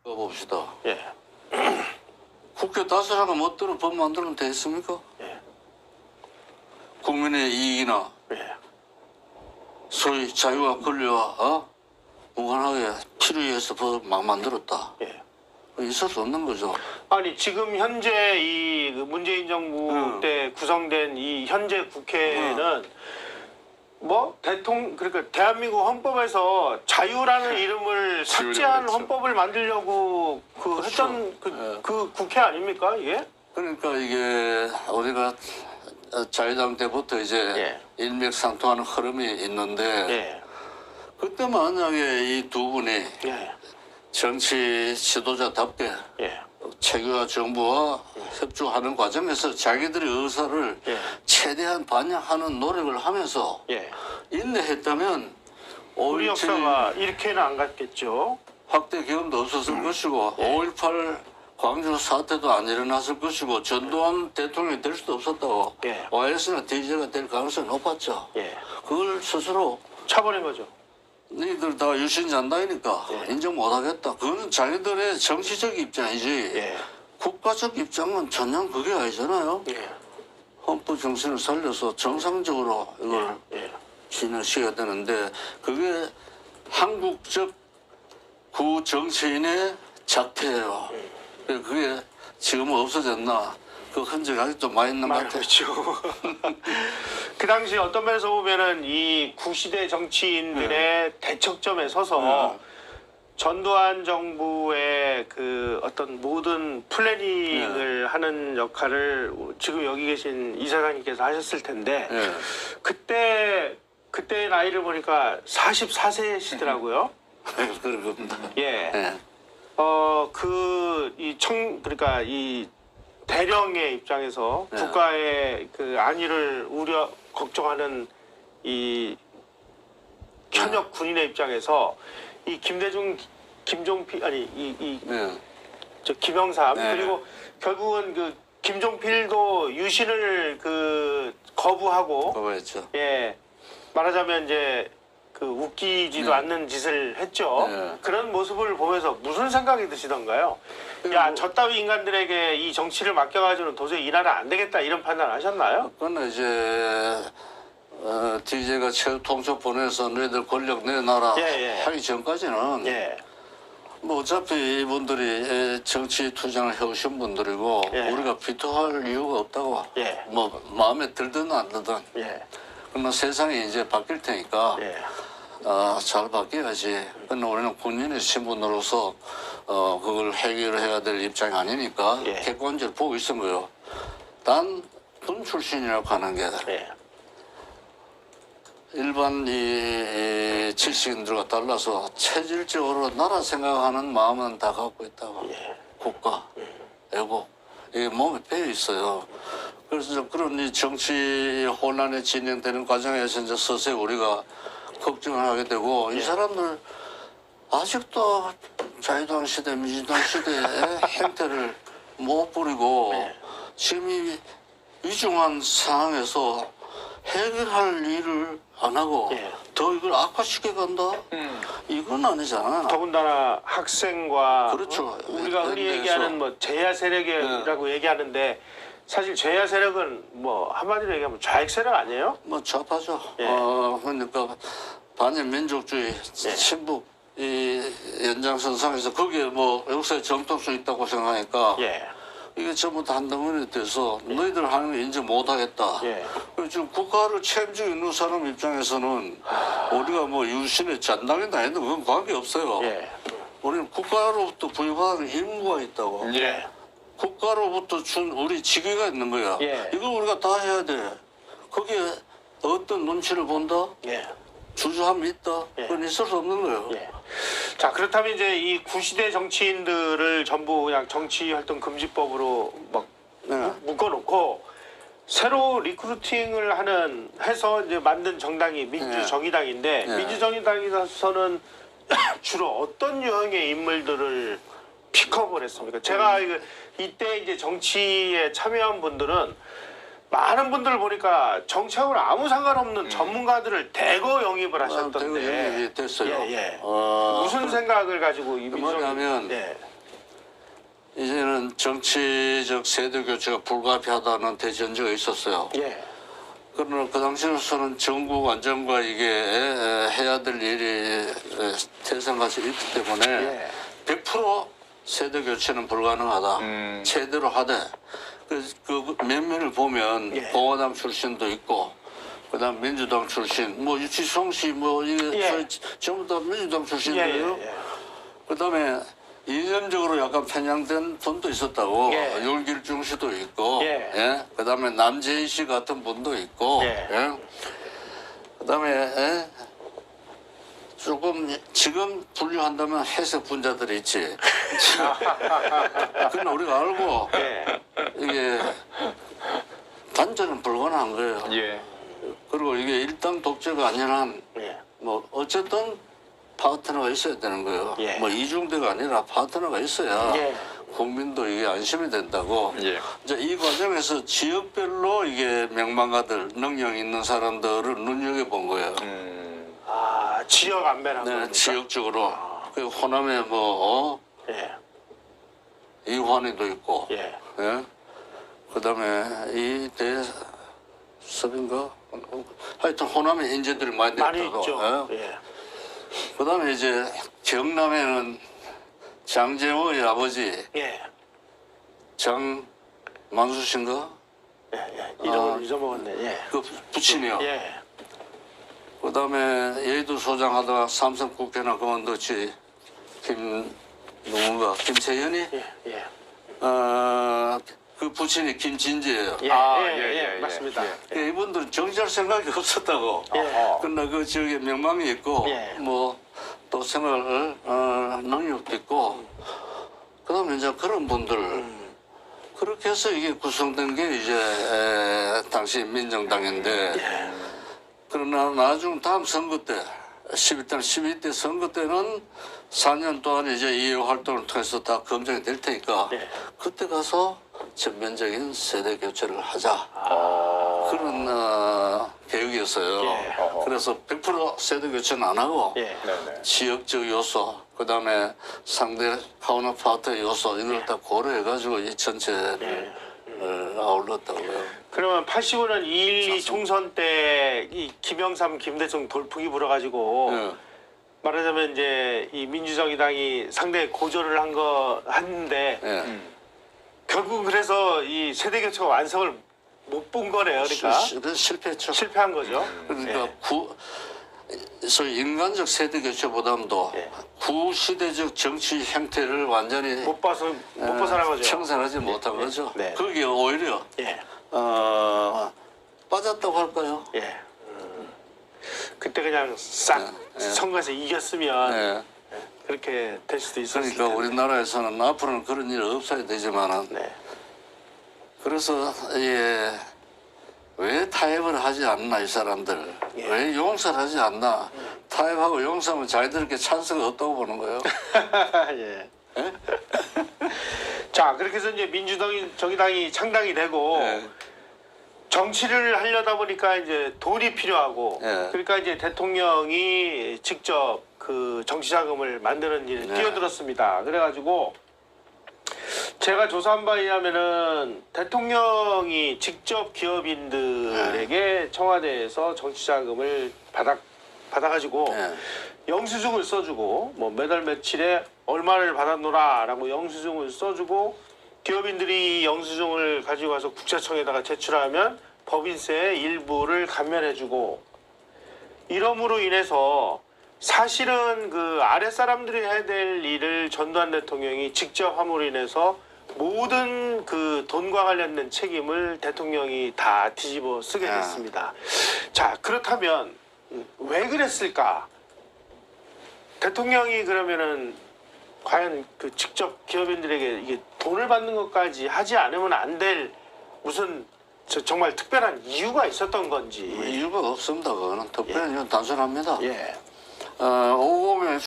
봅시다. 예. 국회 다수라고 멋대로 법 만들면 되겠습니까? 예. 국민의 이익이나 예. 소위 자유와 권리와 무관하게 필요에 의해서 법을 막 만들었다. 예. 있을 수 없는 거죠. 아니 지금 현재 이 그 문재인 정부 때 구성된 이 현재 국회는 뭐 그러니까 대한민국 헌법에서 자유라는 이름을 삭제한 그렇죠. 헌법을 만들려고 했던 그 국회 아닙니까 이게? 그러니까 이게 우리가 자유당 때부터 이제 예. 일맥상통하는 흐름이 있는데 예. 그때 만약에 이 두 분이 예. 정치 지도자답게 예. 최규하 정부와 협조하는 과정에서 자기들의 의사를 예. 최대한 반영하는 노력을 하면서 예. 인내했다면 우리 5.17 역사가 이렇게는 안 갔겠죠. 확대 계엄도 없었을 것이고 5.18 광주 사태도 안 일어났을 것이고 전두환 대통령이 될 수도 없었다고 예. YS나 DJ가 될 가능성이 높았죠. 예. 그걸 스스로 차버린 거죠. 너희들 다 유신잔다이니까 예. 인정 못하겠다. 그거는 자기들의 정치적 입장이지 예. 국가적 입장은 전혀 그게 아니잖아요. 예. 헌법 정신을 살려서 정상적으로 이걸 예. 진행시켜야 되는데 그게 한국적 구정치인의 작태예요. 그게 지금은 없어졌나? 그 흔적이 아직도 많이 있는 것 같아요. 그렇죠. 그 당시 어떤 면에서 보면은 이 구시대 정치인들의 대척점에 서서 전두환 정부의 그 어떤 모든 플래닝을 하는 역할을 지금 여기 계신 이사장님께서 하셨을 텐데 그때 나이를 보니까 44세시더라고요. 그런 겁니다. 예. 그러니까 이 대령의 입장에서 국가의 그 안위를 걱정하는 이 현역 군인의 입장에서 이 김종필 아니 저 김영삼 그리고 결국은 그 김종필도 유신을 거부하고 거부했죠. 예 말하자면 이제 웃기지도 않는 짓을 했죠. 그런 모습을 보면서 무슨 생각이 드시던가요? 야, 저 따위 인간들에게 이 정치를 맡겨가지고는 도저히 이 나라 안 되겠다 이런 판단을 하셨나요? 그건 이제 DJ가 최후 통첩 보내서 너희들 권력 내놔라 하기 전까지는 뭐 어차피 이분들이 정치 투쟁을 해오신 분들이고 우리가 비토할 이유가 없다고 뭐 마음에 들든 안 들든 그러나 세상이 이제 바뀔 테니까 잘 바뀌어야지. 근데 우리는 군인의 신분으로서 그걸 해결해야 될 입장이 아니니까 객관적으로 보고 있은 거예요. 단 군 출신이라고 하는 게 일반 이 지식인들과 달라서 체질적으로 나라 생각하는 마음은 다 갖고 있다고. 국가, 애국 이게 몸에 배어 있어요. 그래서 그런 이 정치 혼란이 진행되는 과정에서 이제 서서히 우리가 걱정을 하게 되고 이 사람들 아직도 자유당 시대, 민주당 시대의 행태를 못 부리고 지금 이 위중한 상황에서 해결할 일을 안 하고 더 이걸 악화시켜 간다? 이건 아니잖아. 더군다나 학생과 그렇죠. 우리가 흔히 얘기하는 뭐 제야 세력이라고 얘기하는데 사실 제야 세력은 뭐 한마디로 얘기하면 좌익 세력 아니에요? 뭐 좌파죠. 그러니까 반일 민족주의 친북 이 연장선상에서 거기에 뭐 역사의 정통성이 있다고 생각하니까 이게 전부 다 한 덩어리 돼서 너희들 하는 거 인정 못하겠다. 지금 국가를 책임지고 있는 사람 입장에서는 우리가 뭐 유신의 잔당이나 했는데 그건 관계없어요. 우리는 국가로부터 부여받은 임무가 있다고. 국가로부터 준 우리 직위가 있는 거야. 이걸 우리가 다 해야 돼. 거기에 어떤 눈치를 본다? 주저함이 있다? 그건 있을 수 없는 거예요. 자, 그렇다면 이제 이 구시대 정치인들을 전부 그냥 정치활동 금지법으로 막 묶어놓고 새로 리크루팅을 해서 이제 만든 정당이 민주정의당인데 민주정의당에서는 주로 어떤 유형의 인물들을 픽업을 했습니까? 제가 이때 이제 정치에 참여한 분들은 많은 분들 보니까 정치하고는 아무 상관없는 전문가들을 대거 영입을 하셨던데. 대거 영입이 됐어요. 무슨 생각을 가지고 이 뭐냐면 이제는 정치적 세대 교체가 불가피하다는 대전제가 있었어요. 예. 그러나 그 당시로서는 정부 안정과 이게 해야 될 일이 태생같이 있기 때문에 예. 100% 세대 교체는 불가능하다. 제대로 하되 그 면면을 보면 예. 공화당 출신도 있고 그다음 민주당 출신 뭐 유치성 씨 뭐 이게 예. 전부 다 민주당 출신이에요. 예. 그다음에 이념적으로 약간 편향된 분도 있었다고. 예. 윤길중 씨도 있고, 예. 예. 그다음에 남재희 씨 같은 분도 있고, 예. 예. 그다음에 예. 조금 지금 분류한다면 해석 분자들이 있지. 그건 우리가 알고 예. 이게 단전은 불가능한 거예요. 예. 그리고 이게 일당 독재가 아닌 한 예. 뭐 어쨌든 파트너가 있어야 되는 거예요. 예. 뭐 이중대가 아니라 파트너가 있어야 예. 국민도 이게 안심이 된다고. 예. 이제 이 과정에서 지역별로 이게 명망가들, 능력 있는 사람들을 눈여겨 본 거예요. 아, 지역 안배란 네, 겁니까? 지역적으로. 그 호남에 뭐 예. 이환이도 있고, 예. 예? 그다음에 이 대섭인가? 하여튼 호남에 인재들이 많이 많이 됐다고. 있죠. 예? 예. 그다음에 이제 경남에는 장제호의 아버지 예. 장만수 씨인가? 예. 예. 이름을 잊어먹었네. 예. 그 부친이요. 예. 그다음에 여의도 소장 하다가 삼성 국회나 그만뒀지. 누군가 김세현이 예. 예. 그 부친이 김진지예요. 예. 아, 예. 예, 예. 예, 맞습니다. 예. 이분들은 정치할 생각이 없었다고. 예. 그러나 그 지역에 명망이 있고 예. 뭐 또 생활 능력도 있고 그다음에 이제 그런 분들 그렇게 해서 이게 구성된 게 이제 당시 민정당인데 그러나 나중 다음 선거 때 11대 12대 선거 때는 4년 동안 이제 이 활동을 통해서 다 검증이 될 테니까 예. 그때 가서 전면적인 세대 교체를 하자. 그런 계획이었어요. 예. 그래서 100% 세대 교체는 안 하고 예. 네네. 지역적 요소, 그다음에 상대 카운터파트 요소 이걸 예. 다 고려해가지고 이 전체를 아울렀다고요. 그러면 85년 2.12 총선 때 이 김영삼, 김대중 돌풍이 불어가지고 예. 말하자면 이제 이 민주정의당이 상당히 고조를 했는데 예. 결국 그래서 이 세대 교체가 완성을 못 본 거네요. 그러니까 그래서 실패했죠. 실패한 거죠. 그러니까 예. 소위 인간적 세대 교체보다도 예. 구시대적 정치 형태를 완전히 못 벗어난 거죠. 청산하지 못한 거죠. 네. 거기에 오히려 예. 빠졌다고 할까요? 예. 그때 그냥 싹 예. 선거에서 이겼으면 네. 그렇게 될 수도 있었을 그러니까 텐데. 우리나라에서는 앞으로는 그런 일 없어야 되지만은 네. 그래서 왜 타협을 하지 않나 이 사람들 예. 왜 용서를 하지 않나 타협하고 용서하면 자기들께 찬스가 없다고 보는 거예요. 예. 예? 자, 그렇게 해서 이제 민주정의당이 창당이 되고 예. 정치를 하려다 보니까 이제 돈이 필요하고 예. 그러니까 이제 대통령이 직접 그 정치자금을 만드는 일에 네. 뛰어들었습니다. 그래가지고 제가 조사한 바에 의하면은 대통령이 직접 기업인들에게 청와대에서 정치자금을 받아가지고 예. 영수증을 써주고 뭐 매달 며칠에 얼마를 받았노라라고 영수증을 써주고 기업인들이 영수증을 가지고 와서 국세청에다가 제출하면 법인세의 일부를 감면해주고 이러므로 인해서 사실은 그 아랫사람들이 해야 될 일을 전두환 대통령이 직접 함으로 인해서 모든 그 돈과 관련된 책임을 대통령이 다 뒤집어 쓰게 됐습니다. 자, 그렇다면 왜 그랬을까? 대통령이 그러면은 과연 그 직접 기업인들에게 이게 돈을 받는 것까지 하지 않으면 안 될 무슨 정말 특별한 이유가 있었던 건지. 이유가 없습니다. 그거는 특별한 이유는 단순합니다. 예. 오공의